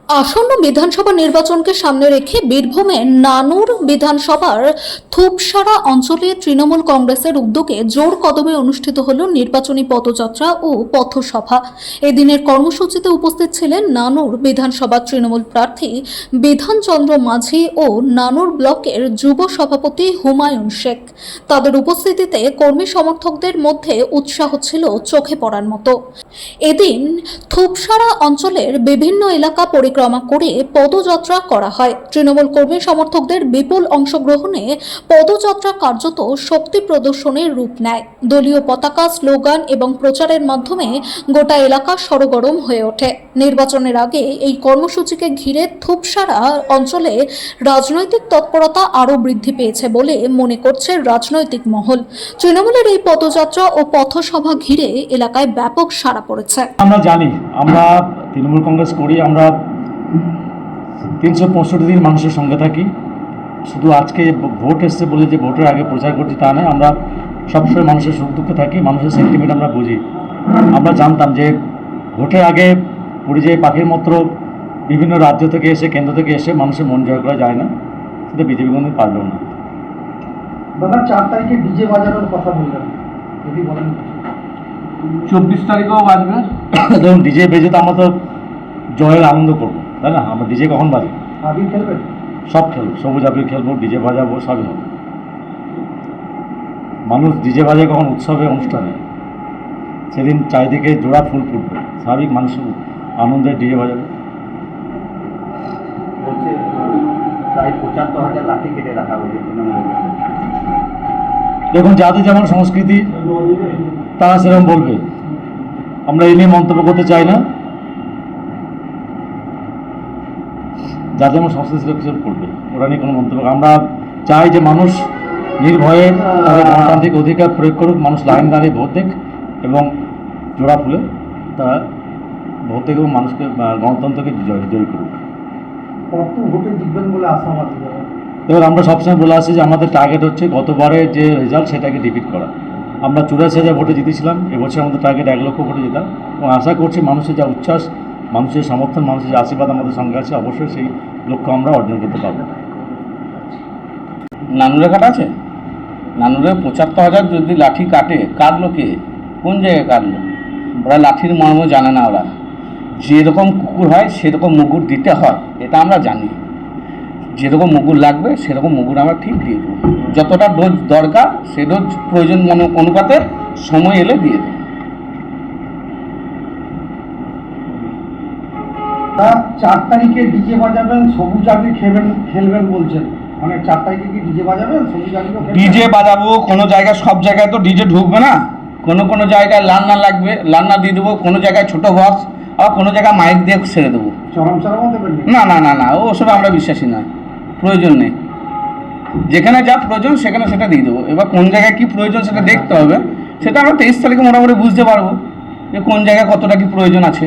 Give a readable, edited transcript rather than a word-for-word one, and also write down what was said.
আসন্ন বিধানসভা নির্বাচনকে সামনে রেখে বীরভূমের নানুর বিধানসভার থুপসারা অঞ্চলে তৃণমূল কংগ্রেসের উদ্যোগে জোর কদমে অনুষ্ঠিত হল নির্বাচনী পদযাত্রা ও পথসভা। এদিনের কর্মসূচিতে উপস্থিত ছিলেন নানুর বিধানসভার তৃণমূল প্রার্থী বিধানচন্দ্র মাঝি ও নানুর ব্লকের যুব সভাপতি হুমায়ুন শেখ। তাদের উপস্থিতিতে কর্মী সমর্থকদের মধ্যে উৎসাহ ছিল চোখে পড়ার মতো। এদিন থুপসারা অঞ্চলের বিভিন্ন এলাকা পরিক্রমা করে পদযাত্রা করা হয়। তৃণমূল কর্মী সমর্থকদের বিপুল অংশগ্রহণে পদযাত্রা কার্যত শক্তি প্রদর্শনের রূপ নেয়। দলীয় পতাকা, স্লোগান এবং প্রচারের মাধ্যমে গোটা এলাকা সরগরম হয়ে ওঠে। নির্বাচনের আগে এই কর্মসূচিকে ঘিরে থুপসারা অঞ্চলে রাজনৈতিক তৎপরতা আরও বৃদ্ধি পেয়েছে বলে মনে করছে রাজনৈতিক মহল। তৃণমূলের এই পদযাত্রা ও পথসভা ঘিরে এলাকায় ব্যাপক সাড়া পড়েছে। আমরা জানি, আমরা তৃণমূল কংগ্রেস করি, আমরা 365 দিন মানুষের সঙ্গে থাকি। শুধু আজকে ভোট এসছে বলে যে ভোটের আগে প্রচার করছি তা নয়, আমরা সবসময় মানুষের সুখ দুঃখে থাকি, মানুষের সেন্টিমেন্ট আমরা বুঝি। আমরা জানতাম যে ভোটের আগে পরিযায়ী পাখির মতো বিভিন্ন রাজ্য থেকে এসে, কেন্দ্র থেকে এসে মানুষের মন জয় করা যায় না, সেটা বিজেপি কোনোদিন পারল না। দাদা 4 তারিখে ডিজে বাজানোর কথা বললেন, যদি বলেন। 24 তারিখেও বাজবে। ধরুন ডিজে বেজে তো আমরা তো জয়ের আনন্দ করবো, তাই না? আমরা ডিজে কখন বাজে? আবির খেলবেন? সব খেলবো, সবুজ আবির খেলবো, ডিজে বাজাবো, সবই হবে। মানুষ ডিজে বাজে কখন? উৎসবে, অনুষ্ঠানে। সেদিন চারিদিকে জোড়া ফুল ফুটবে, স্বাভাবিক মানুষের আনন্দে ডিজে বাজাবে। বলছে প্রায় 75,000 লাঠি কেটে রাখা হয়েছে। দেখুন, যাদের যেমন সংস্কৃতি তারা সেরকম বলবে, আমরা এই নিয়ে মন্তব্য করতে চাই না। যার যেমন সংস্কৃতি সেরকম করবে, ওরা নিয়ে কোনো মন্তব্য। আমরা চাই যে মানুষ নির্ভয়ে তাদের গণতান্ত্রিক অধিকার প্রয়োগ করুক, মানুষ লাইন দাঁড়িয়ে ভোট দেখ এবং জোড়া ফুলে তারা ভোট দেখ এবং মানুষকে, গণতন্ত্রকে জয় করুক। কত ভোটে জিতবেন বলে আশাবাদী? এবার আমরা সবসময় বলে আসছি যে আমাদের টার্গেট হচ্ছে গতবারের যে রেজাল্ট সেটাকে ডিফিট করা। আমরা 84,000 ভোটে জিতেছিলাম, এবছর আমাদের টার্গেট 1 লক্ষ ভোটে জেতা, এবং আশা করছি মানুষের যা উচ্ছ্বাস, মানুষের সমর্থন, মানুষের যে আশীর্বাদ আমাদের সঙ্গে আছে, অবশ্যই সেই লক্ষ্য আমরা অর্জন করতে পারব। নানুরে কাটা আছে, নানুরে 75,000 যদি লাঠি কাটে, কাটলো কে? কোন জায়গায় কাটলো? ওরা লাঠির মর্ম জানে না। ওরা যেরকম কুকুর হয় সেরকম মুগুর দিতে হয়, এটা আমরা জানি। যেরকম মুগুর লাগবে সেরকম মুগুর আমরা ঠিক দিয়ে দেবো। যতটা ডোজ দরকার সে ডোজ প্রয়োজন অনুপাতে সময় এলে দিয়ে দেবো। 4 তারিখে ডিজে বাজাবেন, সবুজ আবির খেলবেন বলছেন, মানে 4 তারিখে কি ডিজে বাজাবেন, সবুজ আবির? ডিজে বাজাবো, কোনো জায়গায়, সব জায়গায় তো ডিজে ঢুকবে না। কোনো জায়গায় লান্না লাগবে, লান্না দিয়ে দেবো। কোনো জায়গায় ছোটো বক্স, আবার কোনো জায়গায় মাইক দিয়ে ছেড়ে দেবো। চরমও দেবেন? না, ওসব আমরা বিশ্বাসী নয়, প্রয়োজন নেই। যেখানে যা প্রয়োজন সেখানে সেটা দিয়ে দেবো। এবার কোন জায়গায় কী প্রয়োজন সেটা দেখতে হবে, সেটা আমরা 23 তারিখে মোটামুটি বুঝতে পারবো যে কোন জায়গায় কতটা কী প্রয়োজন আছে।